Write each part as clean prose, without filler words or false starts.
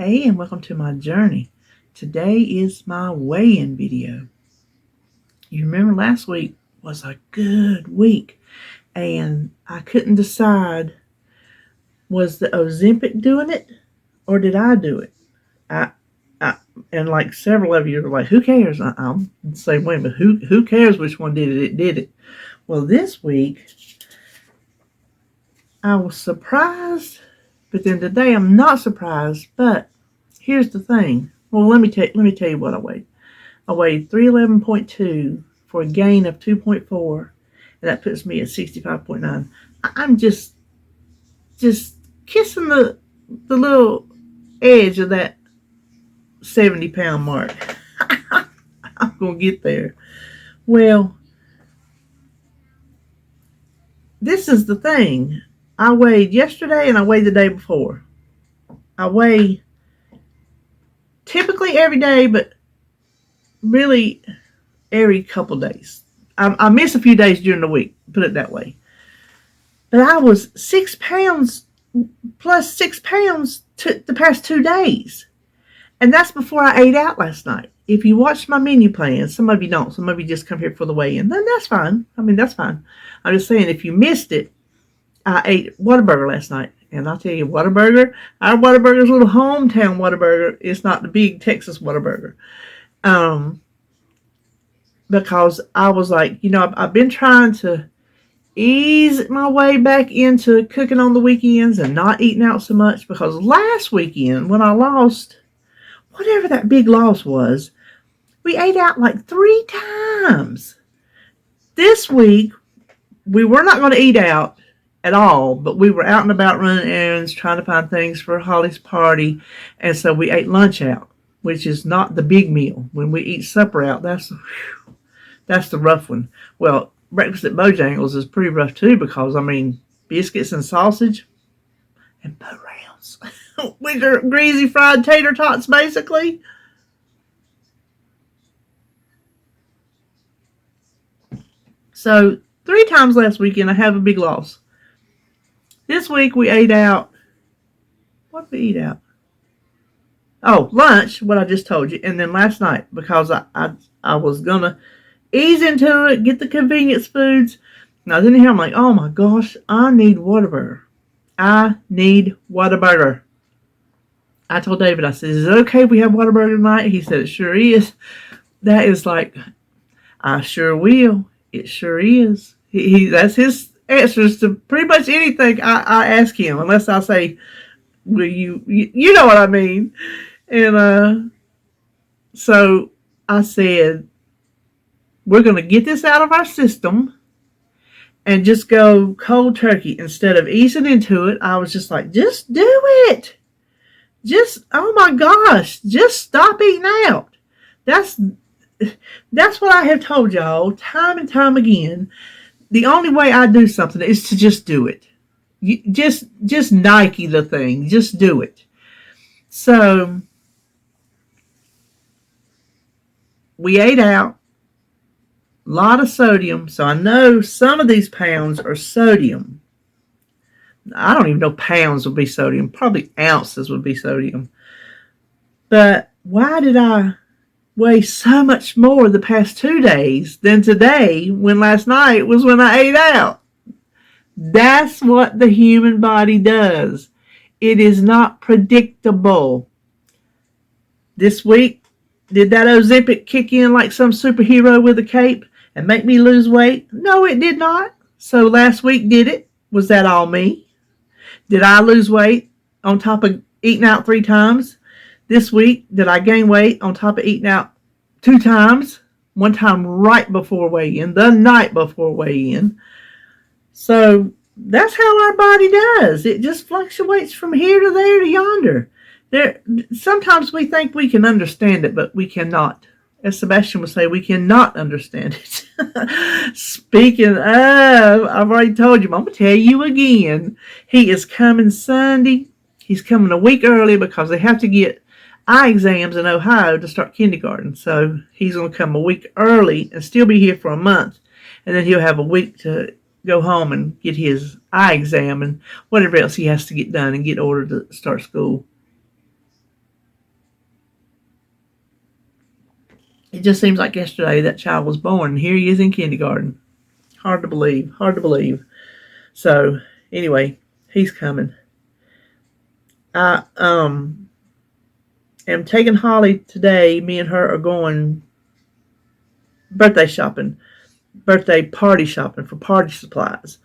Hey, and welcome to my journey. Today is my weigh-in video. You remember last week was a good week, and I couldn't decide, was the Ozempic doing it or did I do it? I, I and like several of you are like, who cares? I'm the same way, but who cares which one did it? It did it. Well, this week I was surprised, but then today I'm not surprised. But here's the thing. Well, let me tell you what I weighed. I weighed 311.2 for a gain of 2.4, and that puts me at 65.9. I'm just kissing the little edge of that 70-pound mark. I'm gonna get there. Well, this is the thing. I weighed yesterday and I weighed the day before. I weigh typically every day, but really every couple days. I miss a few days during the week, put it that way. But I was 6 pounds plus 6 pounds the past 2 days. And that's before I ate out last night. If you watch my menu plan, some of you don't. Some of you just come here for the weigh-in. Then that's fine. That's fine. I'm just saying, if you missed it, I ate Whataburger last night. And I'll tell you, Whataburger, our Whataburger's a little hometown Whataburger. It's not the big Texas Whataburger. Because I was like, I've been trying to ease my way back into cooking on the weekends and not eating out so much. Because last weekend, when I lost whatever that big loss was, we ate out like 3 times. This week, we were not going to eat out at all, but we were out and about running errands, trying to find things for Holly's party, and so we ate lunch out, which is not the big meal. When we eat supper out, that's the rough one. Well, breakfast at Bojangles is pretty rough too, because, biscuits and sausage and pot rounds, which are greasy fried tater tots, basically. So 3 times last weekend, I have a big loss. This week we ate out. What did we eat out? Oh, lunch, what I just told you. And then last night, because I was going to ease into it, get the convenience foods. Now then here I'm like, oh my gosh, I need Whataburger. I need Whataburger. I told David, I said, is it okay if we have Whataburger tonight? He said, it sure is. That is like, I sure will. It sure is. That's his answers to pretty much anything I ask him, unless I say, will you know what I mean. And so I said, we're going to get this out of our system and just go cold turkey. Instead of easing into it, I was just like, just do it. Just, oh my gosh, just stop eating out. That's what I have told y'all time and time again. The only way I do something is to just do it. Just Nike the thing. Just do it. So we ate out. A lot of sodium. So I know some of these pounds are sodium. I don't even know pounds would be sodium. Probably ounces would be sodium. But why did I weigh so much more the past 2 days than today, when last night was when I ate out? That's what the human body does. It is not predictable. This week, did that Ozempic kick in like some superhero with a cape and make me lose weight? No, it did not. So last week, did it? Was that all me? Did I lose weight on top of eating out 3 times? This week, did I gain weight on top of eating out 2 times? One time right before weigh-in, the night before weigh-in. So that's how our body does. It just fluctuates from here to there to yonder. Sometimes we think we can understand it, but we cannot. As Sebastian would say, we cannot understand it. Speaking of, I've already told you, I'm going to tell you again. He is coming Sunday. He's coming a week early because they have to get eye exams in Ohio to start kindergarten. So he's going to come a week early and still be here for a month. And then he'll have a week to go home and get his eye exam and whatever else he has to get done and get ordered to start school. It just seems like yesterday that child was born, and here he is in kindergarten. Hard to believe. Hard to believe. So, anyway, he's coming. I am taking Holly today. Me and her are going birthday party shopping for party supplies.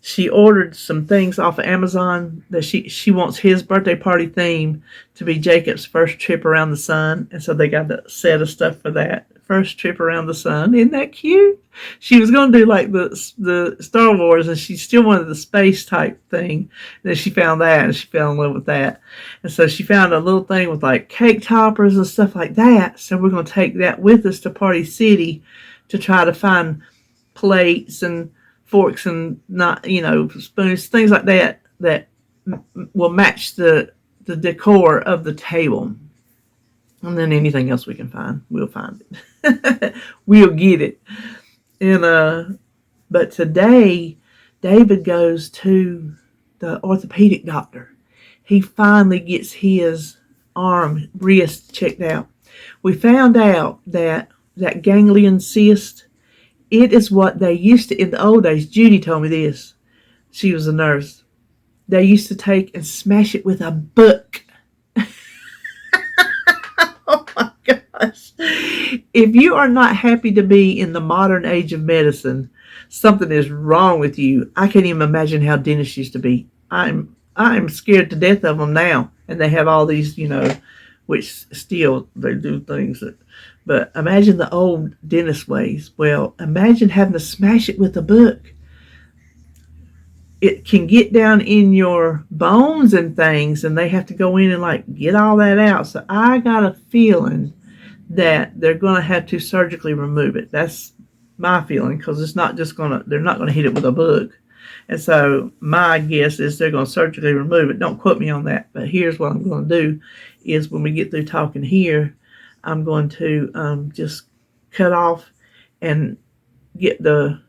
She ordered some things off of Amazon that she wants his birthday party theme to be Jacob's first trip around the sun, and so they got a set of stuff for that. First trip around the sun. Isn't that cute? She was going to do like the Star Wars, and she still wanted the space type thing. And then she found that, and she fell in love with that. And so she found a little thing with like cake toppers and stuff like that. So we're going to take that with us to Party City to try to find plates and forks and not spoons, things like that will match the decor of the table. And then anything else we can find, we'll find it. We'll get it. And but today David goes to the orthopedic doctor. He finally gets his wrist checked out. We found out that ganglion cyst, it is what they used to, in the old days, Judy told me this. She was a nurse. They used to take and smash it with a book. Oh my gosh. If you are not happy to be in the modern age of medicine, something is wrong with you. I can't even imagine how dentists used to be. I'm scared to death of them now. And they have all these, which still they do things that, but imagine the old dentist ways. Well, imagine having to smash it with a book. It can get down in your bones and things, and they have to go in and like get all that out. So I got a feeling that they're going to have to surgically remove it. That's my feeling, because they're not going to hit it with a book. And so my guess is they're going to surgically remove it. Don't quote me on that, but here's what I'm going to do is when we get through talking here, I'm going to just cut off and get the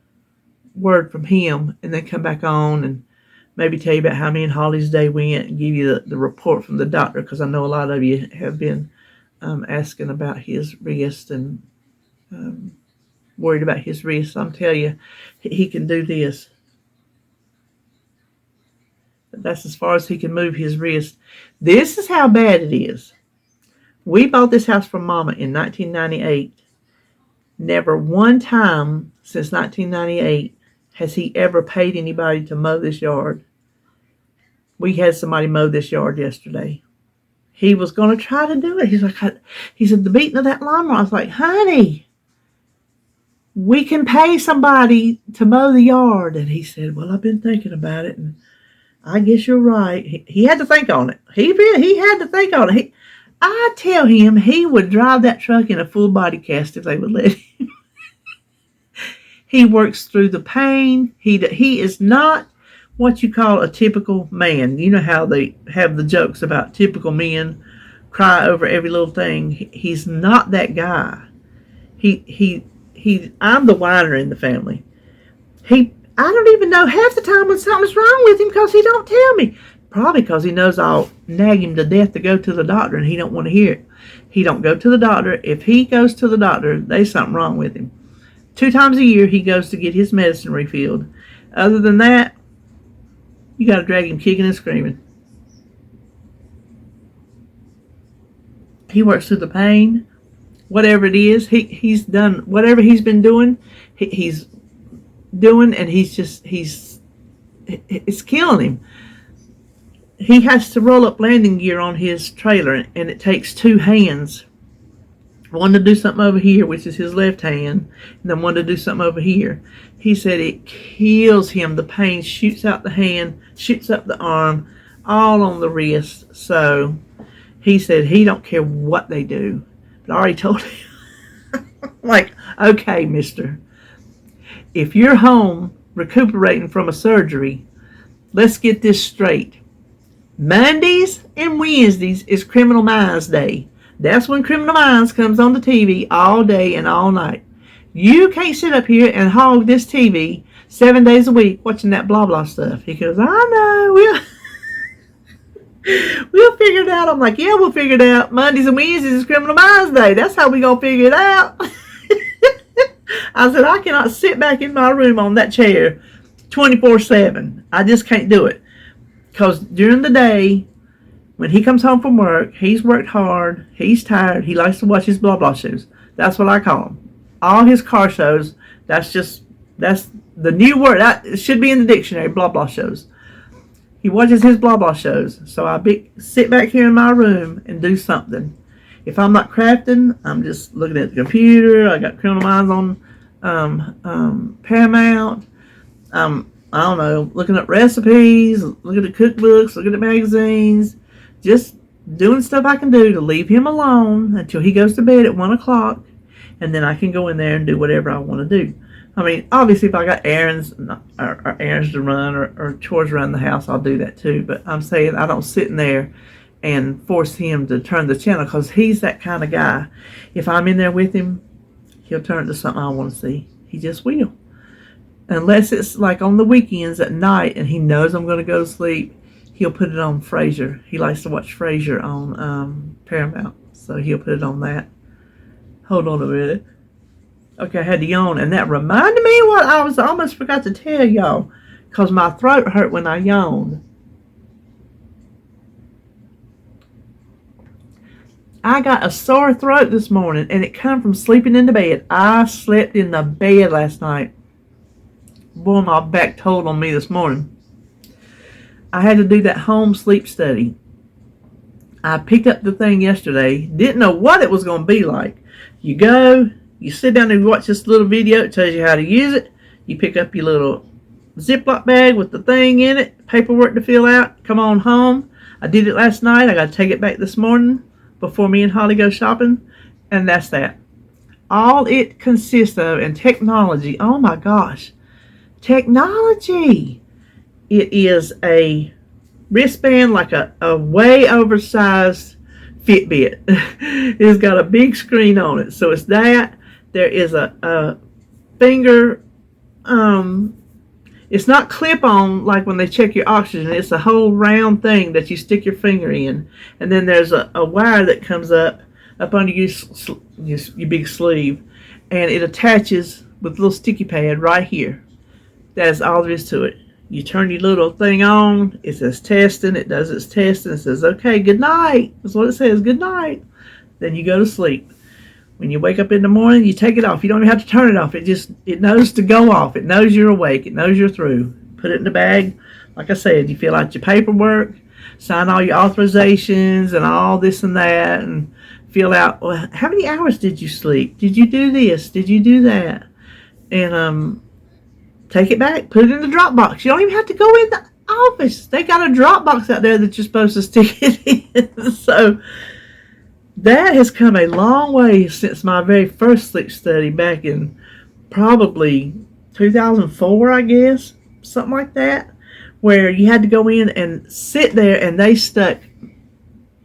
word from him and then come back on and maybe tell you about how me and Holly's day went and give you the report from the doctor, because I know a lot of you have been asking about his wrist and worried about his wrist. I'm telling you, he can do this. But that's as far as he can move his wrist. This is how bad it is. We bought this house from Mama in 1998. Never one time since 1998 has he ever paid anybody to mow this yard. We had somebody mow this yard yesterday. He was going to try to do it. He said, the beating of that lawnmower. I was like, honey, we can pay somebody to mow the yard. And he said, well, I've been thinking about it, and I guess you're right. He had to think on it. He had to think on it. I tell him he would drive that truck in a full body cast if they would let him. He works through the pain. He is not what you call a typical man. You know how they have the jokes about typical men cry over every little thing. He's not that guy. I'm the whiner in the family. I don't even know half the time when something's wrong with him because he don't tell me. Probably because he knows I'll nag him to death to go to the doctor, and he don't want to hear it. He don't go to the doctor. If he goes to the doctor, there's something wrong with him. 2 times a year, he goes to get his medicine refilled. Other than that, you got to drag him kicking and screaming. He works through the pain, whatever it is. He's done whatever he's been doing. He's doing, and it's killing him. He has to roll up landing gear on his trailer, and it takes 2 hands. One to do something over here, which is his left hand, and then one to do something over here. He said it kills him. The pain shoots out the hand, shoots up the arm, all on the wrist. So he said he don't care what they do. But I already told him, like, okay, mister, if you're home recuperating from a surgery, let's get this straight. Mondays and Wednesdays is Criminal Minds Day. That's when Criminal Minds comes on the TV all day and all night. You can't sit up here and hog this TV 7 days a week watching that blah blah stuff. He goes, I know. We'll figure it out. I'm like, yeah, we'll figure it out. Mondays and Wednesdays is Criminal Minds Day. That's how we gonna figure it out. I said, I cannot sit back in my room on that chair 24/7. I just can't do it. Because during the day, when he comes home from work, he's worked hard, he's tired, he likes to watch his blah blah shows. That's what I call them. All his car shows, that's the new word. That should be in the dictionary, blah blah shows. He watches his blah blah shows. So I sit back here in my room and do something. If I'm not crafting, I'm just looking at the computer. I got Criminal Minds on Paramount. I don't know, looking at recipes, looking at cookbooks, looking at magazines, just doing stuff I can do to leave him alone until he goes to bed at 1 o'clock, and then I can go in there and do whatever I want to do. I mean, obviously, if I got errands or errands to run or chores around the house, I'll do that too. But I'm saying I don't sit in there and force him to turn the channel, because he's that kind of guy. If I'm in there with him, he'll turn it to something I want to see. He just will. Unless it's like on the weekends at night and he knows I'm going to go to sleep, he'll put it on Frasier. He likes to watch Frasier on Paramount, so he'll put it on that. Hold on a minute. Okay, I had to yawn, and that reminded me what I almost forgot to tell y'all, because my throat hurt when I yawned. I got a sore throat this morning, and it come from sleeping in the bed. I slept in the bed last night. Boy, my back told on me this morning. I had to do that home sleep study. I picked up the thing yesterday. Didn't know what it was going to be like. You go, you sit down and watch this little video. It tells you how to use it. You pick up your little Ziploc bag with the thing in it, paperwork to fill out. Come on home. I did it last night. I got to take it back this morning before me and Holly go shopping. And that's that. All it consists of, and technology, oh my gosh. Technology. It is a wristband, like a way oversized Fitbit. It's got a big screen on it. So it's that. There is a finger, it's not clip-on like when they check your oxygen. It's a whole round thing that you stick your finger in. And then there's a wire that comes up under your big sleeve. And it attaches with a little sticky pad right here. That's all there is to it. You turn your little thing on. It says testing. It does its testing. It says, okay, good night. That's what it says, good night. Then you go to sleep. When you wake up in the morning, you take it off. You don't even have to turn it off. It knows to go off. It knows you're awake. It knows you're through. Put it in the bag. Like I said, you fill out your paperwork, sign all your authorizations and all this and that, and fill out, well, how many hours did you sleep? Did you do this? Did you do that? And take it back, put it in the Dropbox. You don't even have to go in the office. They got a Dropbox out there that you're supposed to stick it in. So that has come a long way since my very first sleep study back in probably 2004, I guess, something like that, where you had to go in and sit there and they stuck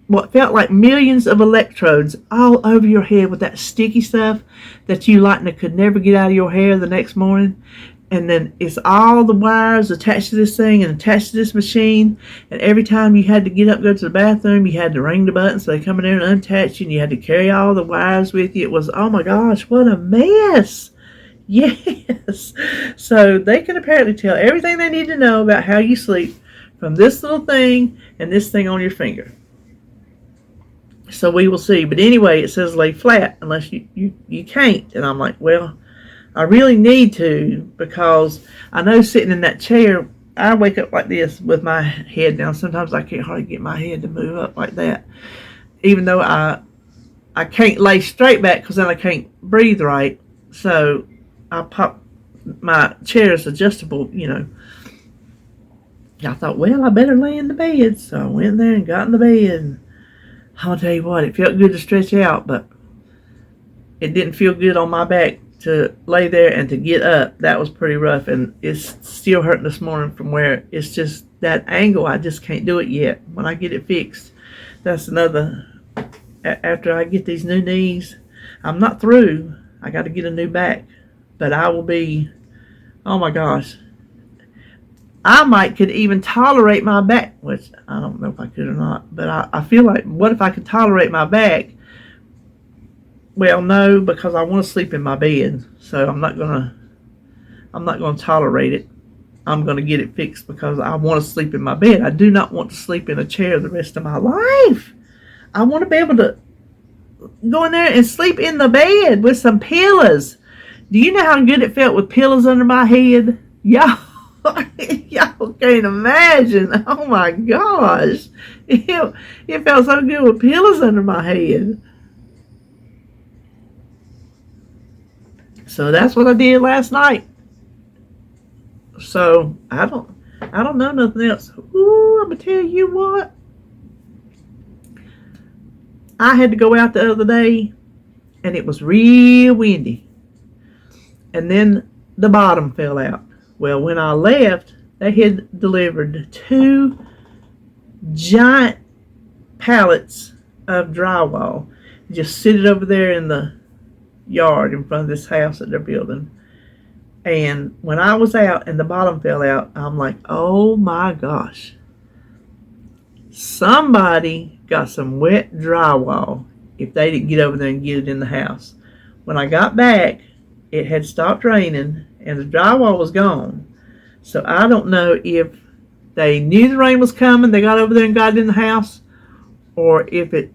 what felt like millions of electrodes all over your head with that sticky stuff that you could never get out of your hair the next morning. And then it's all the wires attached to this thing and attached to this machine. And every time you had to get up, go to the bathroom, you had to ring the button so they come in there and unattach you. And you had to carry all the wires with you. It was, oh my gosh, what a mess. Yes. So they can apparently tell everything they need to know about how you sleep from this little thing and this thing on your finger. So we will see. But anyway, it says lay flat unless you can't. And I'm like, well, I really need to, because I know sitting in that chair, I wake up like this with my head down. Sometimes I can't hardly get my head to move up like that. Even though I can't lay straight back, because then I can't breathe right. So I pop, my chair is adjustable, I thought, well, I better lay in the bed. So I went there and got in the bed. And I'll tell you what, it felt good to stretch out, but it didn't feel good on my back to lay there and to get up. That was pretty rough, and it's still hurting this morning from where it's just that angle. I just can't do it yet. When I get it fixed, that's another, after I get these new knees, I'm not through. I got to get a new back, but I will be, oh my gosh, I might could even tolerate my back, which I don't know if I could or not, but I feel like, what if I could tolerate my back? Well, no, because I want to sleep in my bed, so I'm not gonna tolerate it. I'm gonna get it fixed because I want to sleep in my bed. I do not want to sleep in a chair the rest of my life. I want to be able to go in there and sleep in the bed with some pillows. Do you know how good it felt with pillows under my head? Y'all can't imagine. Oh my gosh. It felt so good with pillows under my head. So that's what I did last night. So I don't know nothing else. Ooh, I'm gonna tell you what. I had to go out the other day and it was real windy. And then the bottom fell out. Well, when I left, they had delivered 2 giant pallets of drywall. Just sit it over there in the yard in front of this house that they're building. And when I was out and the bottom fell out, I'm like, oh my gosh. Somebody got some wet drywall if they didn't get over there and get it in the house. When I got back, it had stopped raining and the drywall was gone. So I don't know if they knew the rain was coming, they got over there and got it in the house, or if it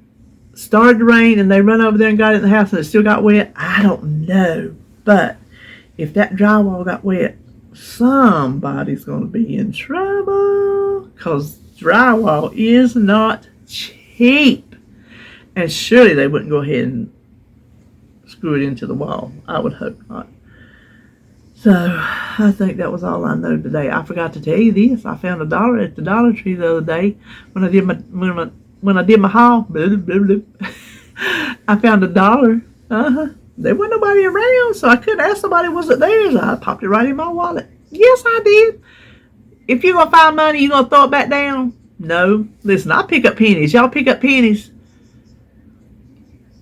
started to rain and they run over there and got it in the house and it still got wet. I don't know. But if that drywall got wet, somebody's going to be in trouble, because drywall is not cheap. And surely they wouldn't go ahead and screw it into the wall. I would hope not. So I think that was all I know today. I forgot to tell you this. I found $1 at the Dollar Tree the other day when I did my haul. Blah, blah, blah. I found $1. There wasn't nobody around, so I couldn't ask somebody was it theirs. I popped it right in my wallet. Yes, I did. If you're gonna find money, you gonna throw it back down? No. Listen, I pick up pennies. Y'all pick up pennies.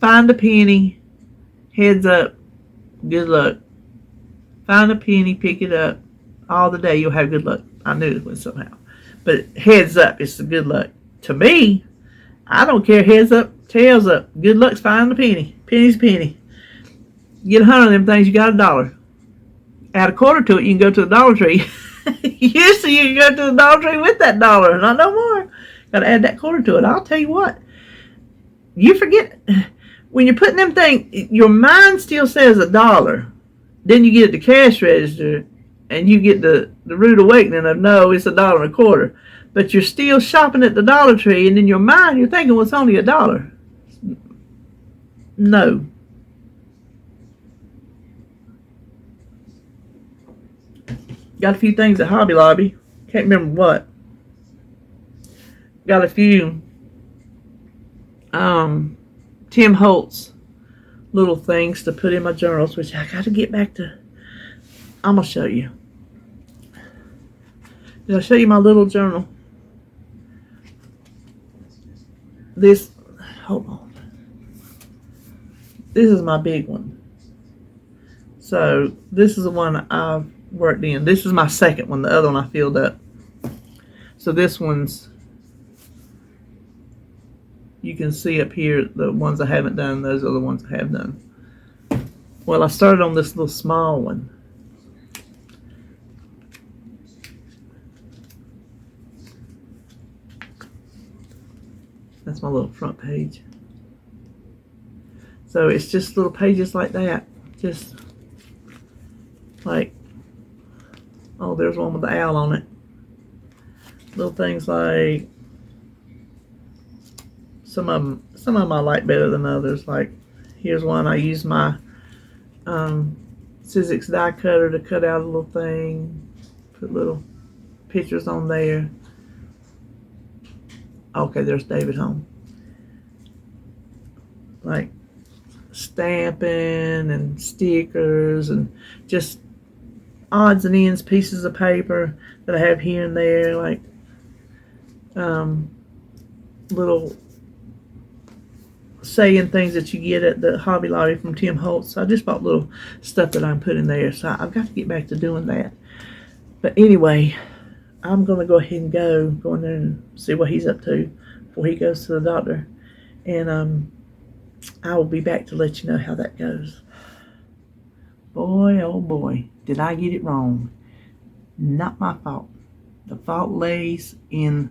Find a penny. Heads up. Good luck. Find a penny, pick it up. All the day you'll have good luck. I knew it was somehow. But heads up, it's the good luck. To me, I don't care. Heads up, tails up. Good luck's finding a penny. Penny's a penny. Get 100 of them things, you got $1. Add a quarter to it, you can go to the Dollar Tree. Used to, you can go to the Dollar Tree with that $1. Not no more. Got to add that quarter to it. I'll tell you what. You forget, when you're putting them things, your mind still says $1. Then you get the cash register, and you get the rude awakening of, no, it's $1.25. But you're still shopping at the Dollar Tree, and in your mind, you're thinking, well, it's only $1. No. Got a few things at Hobby Lobby. Can't remember what. Got a few Tim Holtz little things to put in my journals, which I got to get back to. I'm going to show you. Did I show you my little journal? This, hold on. This is my big one. So this is the one I've worked in. This is my second one. The other one I filled up. So this one's, you can see up here the ones I haven't done. Those are the ones I have done. Well, I started on this little small one. That's my little front page. So it's just little pages like that. Just like, oh, there's one with the owl on it. Little things like, some of them I like better than others. Like, here's one I use my Sizzix die cutter to cut out a little thing. Put little pictures on there. Okay, there's David home. Like stamping and stickers and just odds and ends pieces of paper that I have here and there, like little saying things that you get at the Hobby Lobby from Tim Holtz. So I just bought little stuff that I can put in there. So I've got to get back to doing that. But anyway, I'm going to go ahead and go in there and see what he's up to before he goes to the doctor. And I will be back to let you know how that goes. Boy, oh boy, did I get it wrong. Not my fault. The fault lays in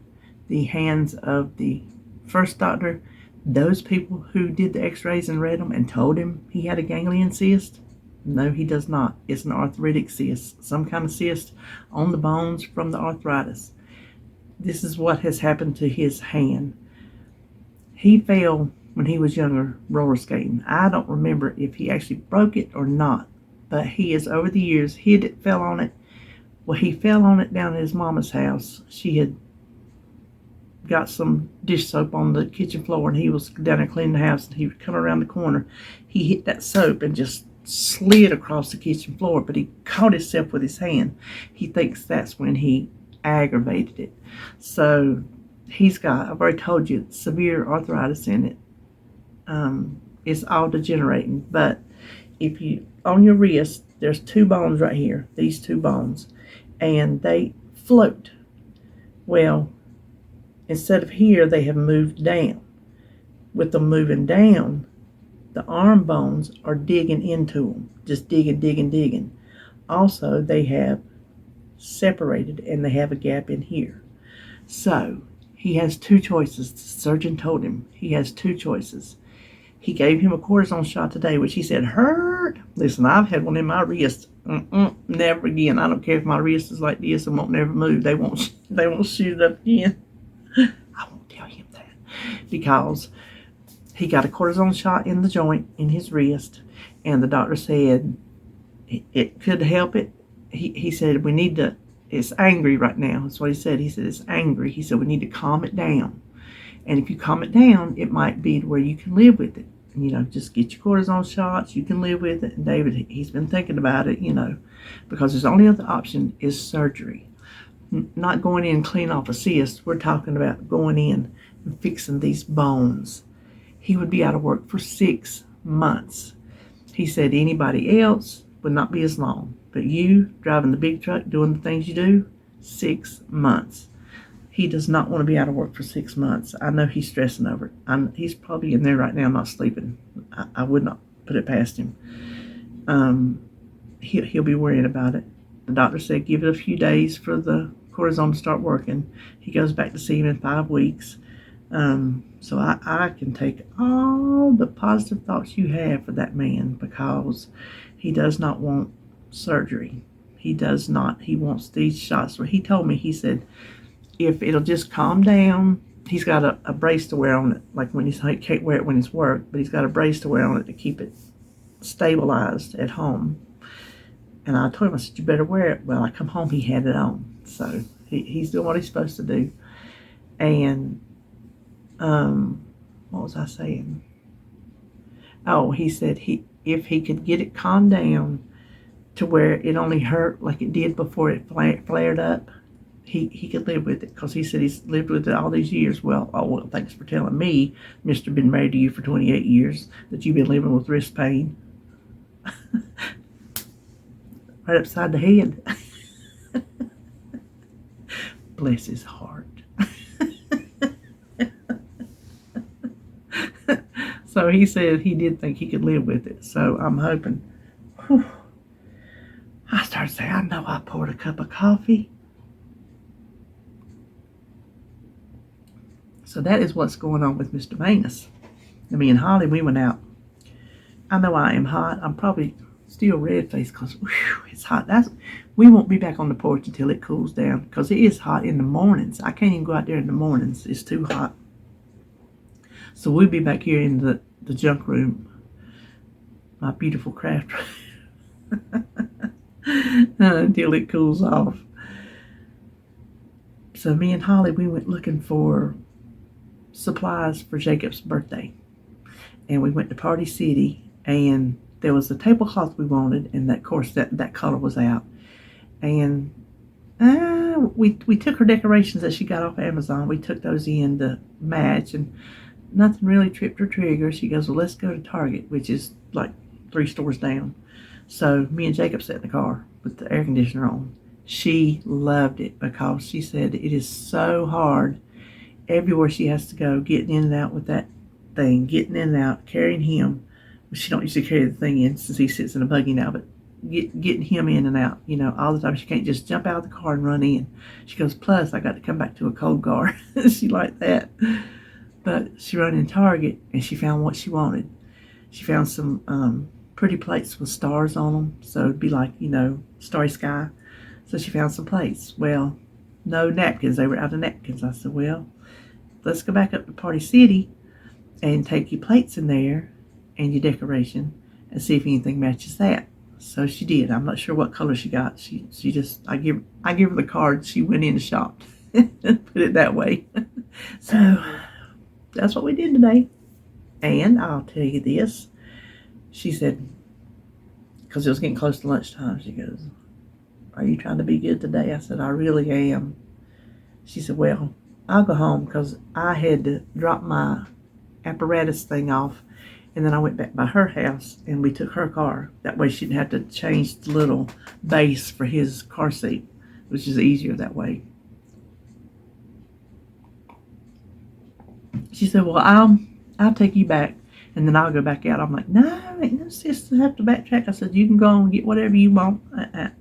the hands of the first doctor. Those people who did the x-rays and read them and told him he had a ganglion cyst. No, he does not. It's an arthritic cyst, some kind of cyst on the bones from the arthritis. This is what has happened to his hand. He fell when he was younger roller skating. I don't remember if he actually broke it or not, but he has over the years hit it, fell on it. Well, he fell on it down at his mama's house. She had got some dish soap on the kitchen floor, and he was down there cleaning the house, and he would come around the corner. He hit that soap and just slid across the kitchen floor, but he caught himself with his hand. He thinks that's when he aggravated it. So he's got, I've already told you, severe arthritis in it. It's all degenerating. But if you, on your wrist, there's two bones right here, these two bones, and they float. Well, instead of here, they have moved down. With them moving down, the arm bones are digging into them, just digging. Also, they have separated and they have a gap in here. So, he has two choices. The surgeon told him he has two choices. He gave him a cortisone shot today, which he said hurt. Listen, I've had one in my wrist. Never again. I don't care if my wrist is like this and won't never move. They won't shoot it up again. I won't tell him that because he got a cortisone shot in the joint in his wrist, and the doctor said it could help it. He said we need to. It's angry right now. That's what he said. He said it's angry. He said we need to calm it down. And if you calm it down, it might be to where you can live with it. Just get your cortisone shots. You can live with it. And David, he's been thinking about it, because his only other option is surgery. Not going in and clean off a cyst. We're talking about going in and fixing these bones. He would be out of work for 6 months. He said anybody else would not be as long. But you, driving the big truck, doing the things you do, 6 months. He does not want to be out of work for 6 months. I know he's stressing over it. He's probably in there right now not sleeping. I would not put it past him. He'll be worrying about it. The doctor said give it a few days for the cortisone to start working. He goes back to see him in 5 weeks. So I can take all the positive thoughts you have for that man because he does not want surgery. He does not. He wants these shots. He told me, he said, if it'll just calm down, he's got a brace to wear on it. Like he can't wear it when he's work, but he's got a brace to wear on it to keep it stabilized at home. And I told him, I said, you better wear it. Well, I come home, he had it on. So he's doing what he's supposed to do. And what was I saying? Oh, he said if he could get it calmed down to where it only hurt like it did before it flared up, he could live with it, because he said he's lived with it all these years. Well, thanks for telling me, Mr. Been married to you for 28 years, that you've been living with wrist pain. Right upside the head. Bless his heart. So he said he did think he could live with it. So I'm hoping. Whew. I started saying, I know I poured a cup of coffee. So that is what's going on with Mr. Maness. Me and Holly, we went out. I know I am hot. I'm probably still red-faced because it's hot. We won't be back on the porch until it cools down, because it is hot in the mornings. I can't even go out there in the mornings. It's too hot. So we'll be back here in the junk room, my beautiful craft room, until it cools off. So me and Holly, we went looking for supplies for Jacob's birthday. And we went to Party City, and there was a tablecloth we wanted, and of course that color was out. And we took her decorations that she got off Amazon. We took those in to match, and nothing really tripped her trigger. She goes, well, let's go to Target, which is like 3 stores down. So me and Jacob sat in the car with the air conditioner on. She loved it because she said it is so hard everywhere she has to go, getting in and out with that thing, getting in and out, carrying him. She don't usually carry the thing in since he sits in a buggy now, but getting him in and out, all the time. She can't just jump out of the car and run in. She goes, plus I got to come back to a cold car. She liked that. But she run in Target and she found what she wanted. She found some pretty plates with stars on them, so it'd be like, starry sky. So she found some plates. Well, no napkins. They were out of napkins. I said, well, let's go back up to Party City and take your plates in there and your decoration and see if anything matches that. So she did. I'm not sure what color she got. She just, I give her the card. She went in and shopped. Put it that way. So that's what we did today. And I'll tell you this. She said, because it was getting close to lunchtime, she goes, are you trying to be good today? I said, I really am. She said, well, I'll go home because I had to drop my apparatus thing off, and then I went back by her house and we took her car. That way she didn't have to change the little base for his car seat, which is easier that way. She said, well, I'll take you back and then I'll go back out. I'm like, no, ain't no sis to have to backtrack. I said, you can go and get whatever you want.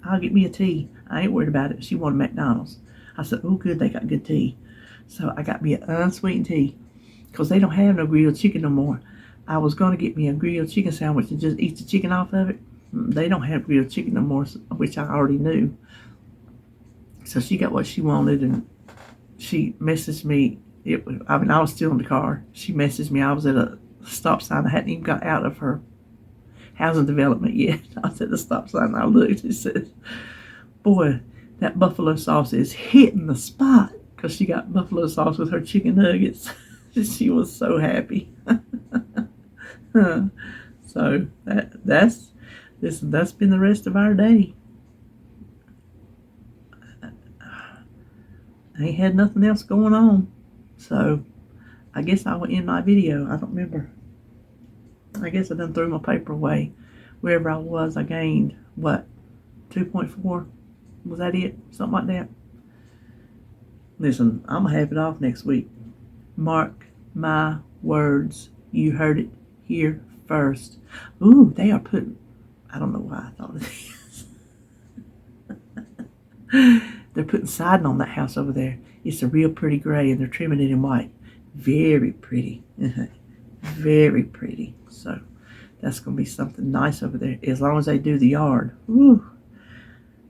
I'll get me a tea. I ain't worried about it. She wanted McDonald's. I said, oh, good, they got good tea. So I got me an unsweetened tea because they don't have no grilled chicken no more. I was going to get me a grilled chicken sandwich and just eat the chicken off of it. They don't have grilled chicken no more, which I already knew. So she got what she wanted, and she messaged me. I was still in the car. She messaged me. I was at a stop sign. I hadn't even got out of her housing development yet. I was at the stop sign. I looked. It said, boy, that buffalo sauce is hitting the spot, because she got buffalo sauce with her chicken nuggets. She was so happy. So that's been the rest of our day. I ain't had nothing else going on. So I guess I will end my video. I don't remember. I guess I done threw my paper away. Wherever I was, I gained, what, 2.4? Was that it? Something like that. Listen, I'm going to have it off next week. Mark my words. You heard it here first. Ooh, they are putting, I don't know why I thought of this. They're putting siding on that house over there. It's a real pretty gray, and they're trimming it in white. Very pretty. Very pretty. So that's going to be something nice over there, as long as they do the yard. Woo.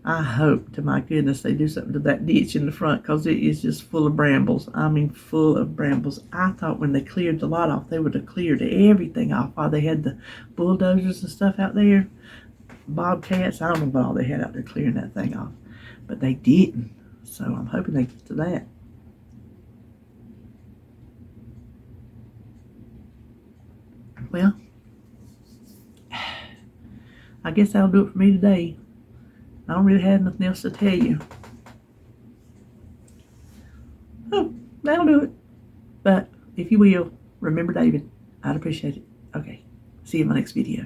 I hope to my goodness they do something to that ditch in the front, because it is just full of brambles. I mean, full of brambles. I thought when they cleared the lot off, they would have cleared everything off while they had the bulldozers and stuff out there. Bobcats, I don't know what all they had out there clearing that thing off. But they didn't. So I'm hoping they get to that. Well, I guess that'll do it for me today. I don't really have nothing else to tell you. Oh, that'll do it. But if you will, remember David. I'd appreciate it. Okay. See you in my next video.